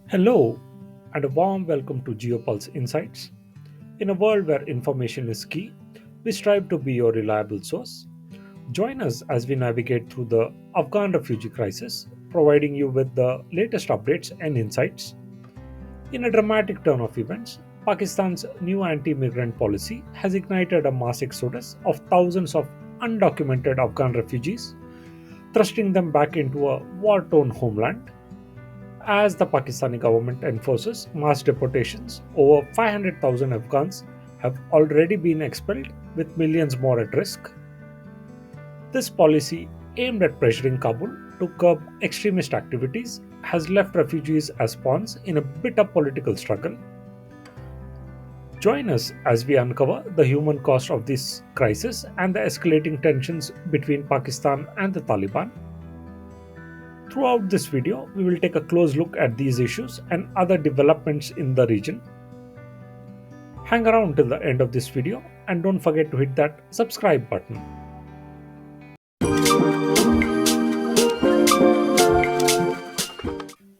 Hello, and a warm welcome to Geopulse Insights. In a world where information is key, we strive to be your reliable source. Join us as we navigate through the Afghan refugee crisis, providing you with the latest updates and insights. In a dramatic turn of events, Pakistan's new anti immigrant policy has ignited a mass exodus of thousands of undocumented Afghan refugees, thrusting them back into a war torn homeland. As the Pakistani government enforces mass deportations, over 500,000 Afghans have already been expelled, with millions more at risk. This policy, aimed at pressuring Kabul to curb extremist activities, has left refugees as pawns in a bitter political struggle. Join us as we uncover the human cost of this crisis and the escalating tensions between Pakistan and the Taliban. Throughout this video, we will take a close look at these issues and other developments in the region. Hang around till the end of this video and don't forget to hit that subscribe button.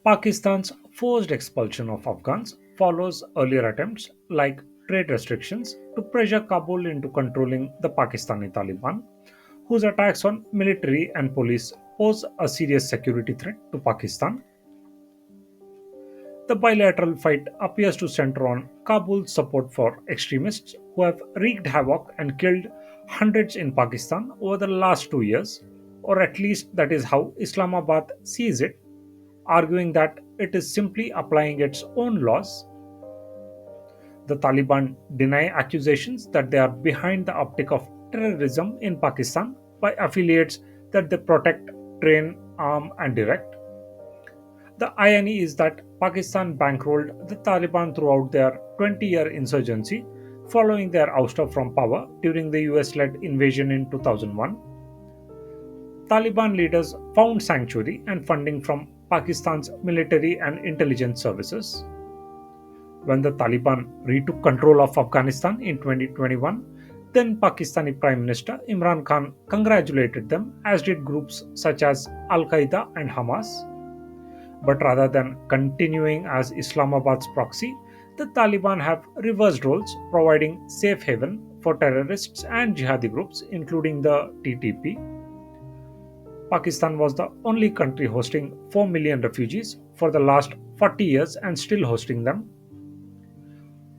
Pakistan's forced expulsion of Afghans follows earlier attempts like trade restrictions to pressure Kabul into controlling the Pakistani Taliban, whose attacks on military and police pose a serious security threat to Pakistan. The bilateral fight appears to center on Kabul's support for extremists who have wreaked havoc and killed hundreds in Pakistan over the last 2 years, or at least that is how Islamabad sees it, arguing that it is simply applying its own laws. The Taliban deny accusations that they are behind the uptick of terrorism in Pakistan by affiliates that they protect, train, arm, and direct. The irony is that Pakistan bankrolled the Taliban throughout their 20-year insurgency following their ouster from power during the US led invasion in 2001. Taliban leaders found sanctuary and funding from Pakistan's military and intelligence services. When the Taliban retook control of Afghanistan in 2021, then Pakistani Prime Minister Imran Khan congratulated them, as did groups such as Al Qaeda and Hamas. But rather than continuing as Islamabad's proxy, the Taliban have reversed roles, providing safe haven for terrorists and jihadi groups, including the TTP. Pakistan was the only country hosting 4 million refugees for the last 40 years and still hosting them.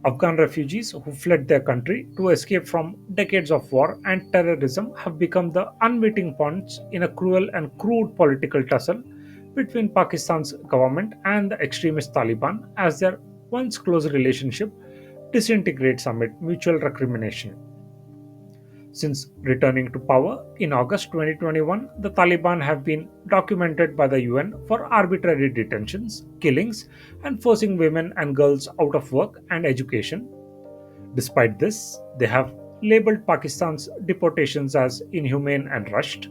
Afghan refugees who fled their country to escape from decades of war and terrorism have become the unmeeting points in a cruel and crude political tussle between Pakistan's government and the extremist Taliban as their once close relationship disintegrates amid mutual recrimination. Since returning to power in August 2021, the Taliban have been documented by the UN for arbitrary detentions, killings, and forcing women and girls out of work and education. Despite this, they have labeled Pakistan's deportations as inhumane and rushed.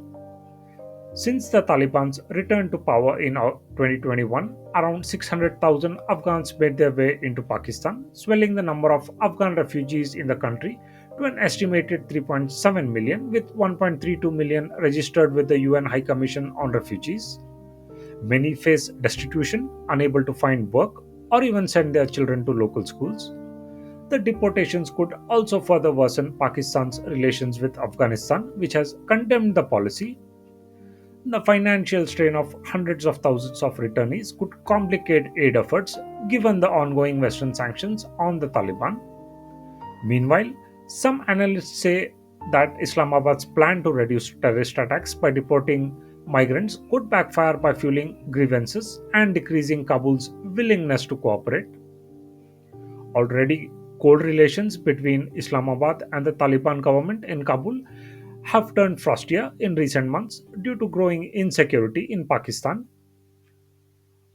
Since the Taliban's return to power in 2021, around 600,000 Afghans made their way into Pakistan, swelling the number of Afghan refugees in the country to an estimated 3.7 million, with 1.32 million registered with the UN High Commission on Refugees. Many face destitution, unable to find work, or even send their children to local schools. The deportations could also further worsen Pakistan's relations with Afghanistan, which has condemned the policy. The financial strain of hundreds of thousands of returnees could complicate aid efforts given the ongoing Western sanctions on the Taliban. Meanwhile, some analysts say that Islamabad's plan to reduce terrorist attacks by deporting migrants could backfire by fueling grievances and decreasing Kabul's willingness to cooperate. Already, cold relations between Islamabad and the Taliban government in Kabul have turned frostier in recent months due to growing insecurity in Pakistan.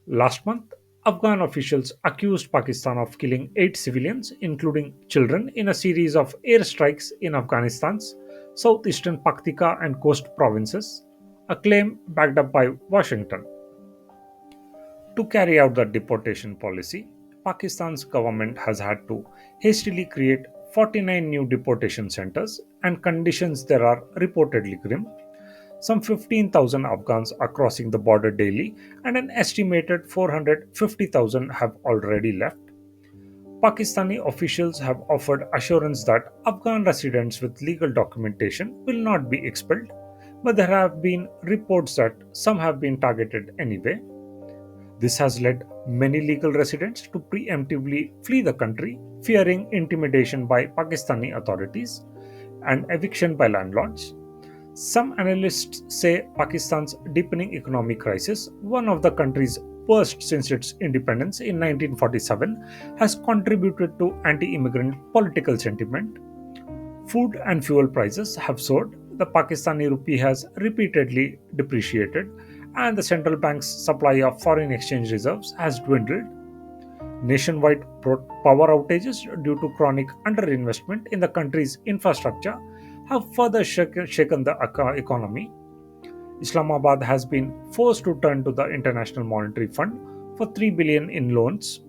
Last month, Afghan officials accused Pakistan of killing 8 civilians, including children, in a series of airstrikes in Afghanistan's southeastern Paktika and coast provinces, a claim backed up by Washington. To carry out the deportation policy, Pakistan's government has had to hastily create 49 new deportation centers, and conditions there are reportedly grim. Some 15,000 Afghans are crossing the border daily, and an estimated 450,000 have already left. Pakistani officials have offered assurance that Afghan residents with legal documentation will not be expelled, but there have been reports that some have been targeted anyway. This has led many legal residents to preemptively flee the country, fearing intimidation by Pakistani authorities and eviction by landlords. Some analysts say Pakistan's deepening economic crisis, one of the country's worst since its independence in 1947, has contributed to anti immigrant political sentiment. Food and fuel prices have soared, the Pakistani rupee has repeatedly depreciated, and the central bank's supply of foreign exchange reserves has dwindled. Nationwide power outages due to chronic underinvestment in the country's infrastructure have further shaken the economy. Islamabad has been forced to turn to the International Monetary Fund for 3 billion in loans.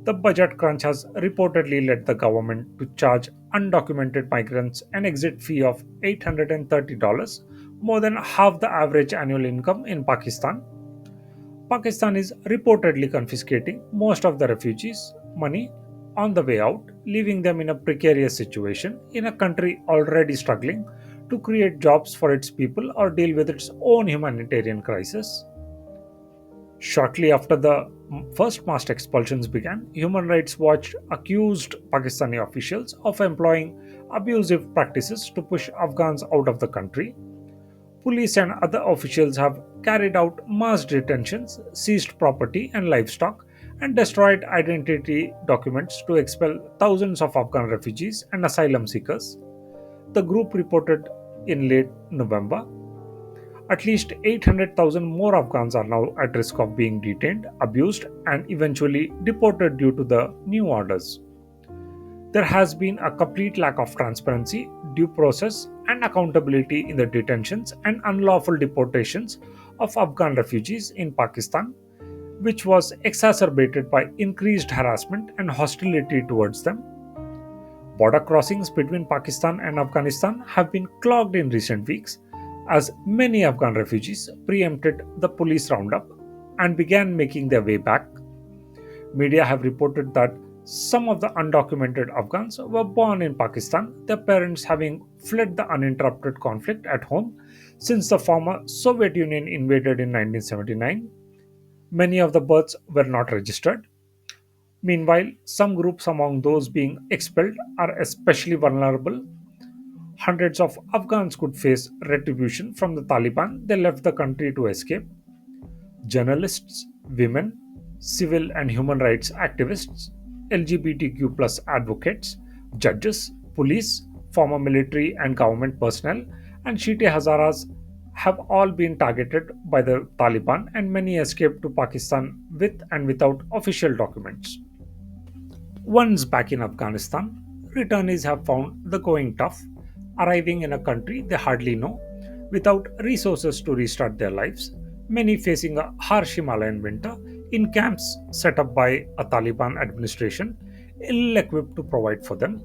The budget crunch has reportedly led the government to charge undocumented migrants an exit fee of $830, more than half the average annual income in Pakistan. Pakistan is reportedly confiscating most of the refugees' money on the way out, leaving them in a precarious situation in a country already struggling to create jobs for its people or deal with its own humanitarian crisis. Shortly after the first mass expulsions began, Human Rights Watch accused Pakistani officials of employing abusive practices to push Afghans out of the country. Police and other officials have carried out mass detentions, seized property and livestock, and destroyed identity documents to expel thousands of Afghan refugees and asylum seekers. The group reported in late November at least 800,000 more Afghans are now at risk of being detained, abused, and eventually deported due to the new orders. There has been a complete lack of transparency, due process, and accountability in the detentions and unlawful deportations of Afghan refugees in Pakistan, which was exacerbated by increased harassment and hostility towards them. Border crossings between Pakistan and Afghanistan have been clogged in recent weeks as many Afghan refugees preempted the police roundup and began making their way back. Media have reported that some of the undocumented Afghans were born in Pakistan, their parents having fled the uninterrupted conflict at home since the former Soviet Union invaded in 1979. Many of the births were not registered. Meanwhile, some groups among those being expelled are especially vulnerable. Hundreds of Afghans could face retribution from the Taliban they left the country to escape. Journalists, women, civil and human rights activists, LGBTQ advocates, judges, police, former military and government personnel, and Shite Hazaras have all been targeted by the Taliban, and many escaped to Pakistan with and without official documents. Once back in Afghanistan, returnees have found the going tough, arriving in a country they hardly know, without resources to restart their lives, many facing a harsh Himalayan winter in camps set up by a Taliban administration, ill equipped to provide for them.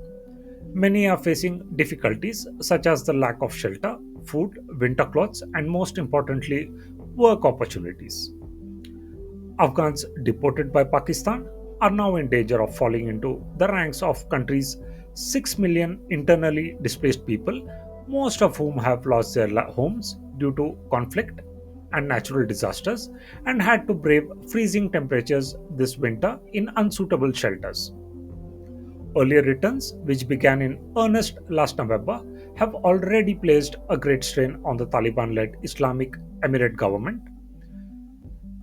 Many are facing difficulties such as the lack of shelter, food, winter clothes, and most importantly, work opportunities. Afghans deported by Pakistan are now in danger of falling into the ranks of country's 6 million internally displaced people, most of whom have lost their homes due to conflict and natural disasters and had to brave freezing temperatures this winter in unsuitable shelters. Earlier returns, which began in earnest last November, have already placed a great strain on the Taliban led Islamic Emirate government.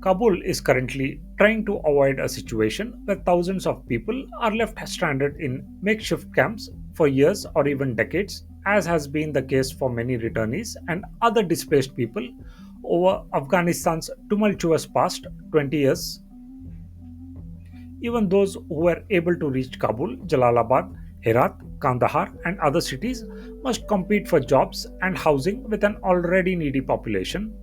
Kabul is currently trying to avoid a situation where thousands of people are left stranded in makeshift camps for years or even decades, as has been the case for many returnees and other displaced people over Afghanistan's tumultuous past 20 years. Even those who were able to reach Kabul, Jalalabad, Herat, Kandahar, and other cities must compete for jobs and housing with an already needy population.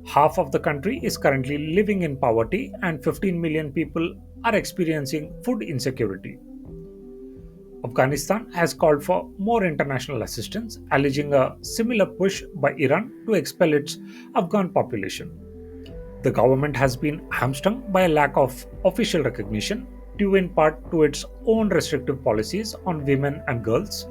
Half of the country is currently living in poverty, and 15 million people are experiencing food insecurity. Afghanistan has called for more international assistance, alleging a similar push by Iran to expel its Afghan population. The government has been hamstrung by a lack of official recognition, due in part to its own restrictive policies on women and girls.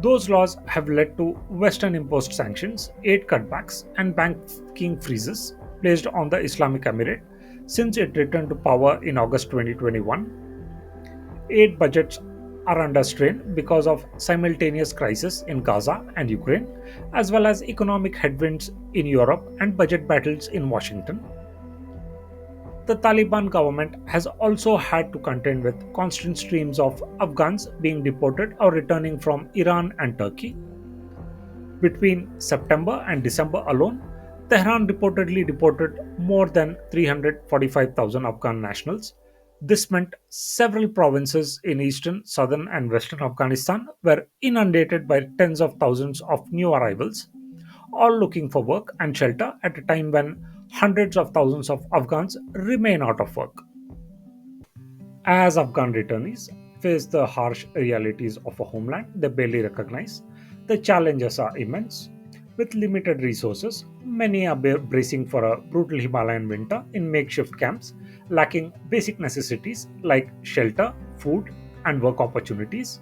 Those laws have led to Western imposed sanctions, aid cutbacks, and banking freezes placed on the Islamic Emirate since it returned to power in August 2021. Aid budgets are under strain because of simultaneous crises in Gaza and Ukraine, as well as economic headwinds in Europe and budget battles in Washington. The Taliban government has also had to contend with constant streams of Afghans being deported or returning from Iran and Turkey. Between September and December alone, Tehran reportedly deported more than 345,000 Afghan nationals. This meant several provinces in eastern, southern, and western Afghanistan were inundated by tens of thousands of new arrivals, all looking for work and shelter at a time when hundreds of thousands of Afghans remain out of work. As Afghan returnees face the harsh realities of a homeland they barely recognize, the challenges are immense. With limited resources, many are bracing for a brutal Himalayan winter in makeshift camps, lacking basic necessities like shelter, food, and work opportunities.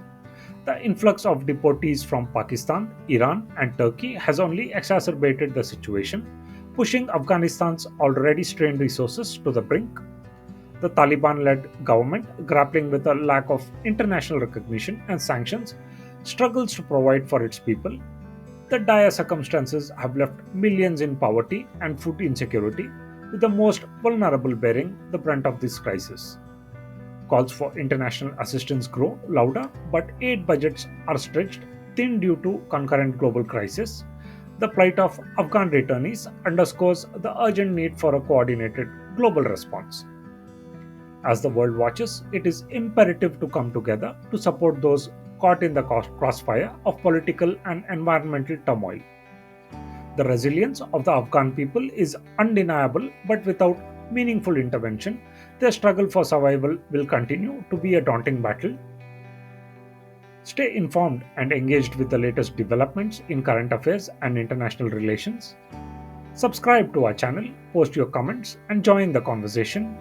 The influx of deportees from Pakistan, Iran, and Turkey has only exacerbated the situation, pushing Afghanistan's already strained resources to the brink. The Taliban led government, grappling with a lack of international recognition and sanctions, struggles to provide for its people. The dire circumstances have left millions in poverty and food insecurity, with the most vulnerable bearing the brunt of this crisis. Calls for international assistance grow louder, but aid budgets are stretched thin due to concurrent global crisis. The plight of Afghan returnees underscores the urgent need for a coordinated global response. As the world watches, it is imperative to come together to support those caught in the crossfire of political and environmental turmoil. The resilience of the Afghan people is undeniable, but without meaningful intervention, their struggle for survival will continue to be a daunting battle. Stay informed and engaged with the latest developments in current affairs and international relations. Subscribe to our channel, post your comments, and join the conversation.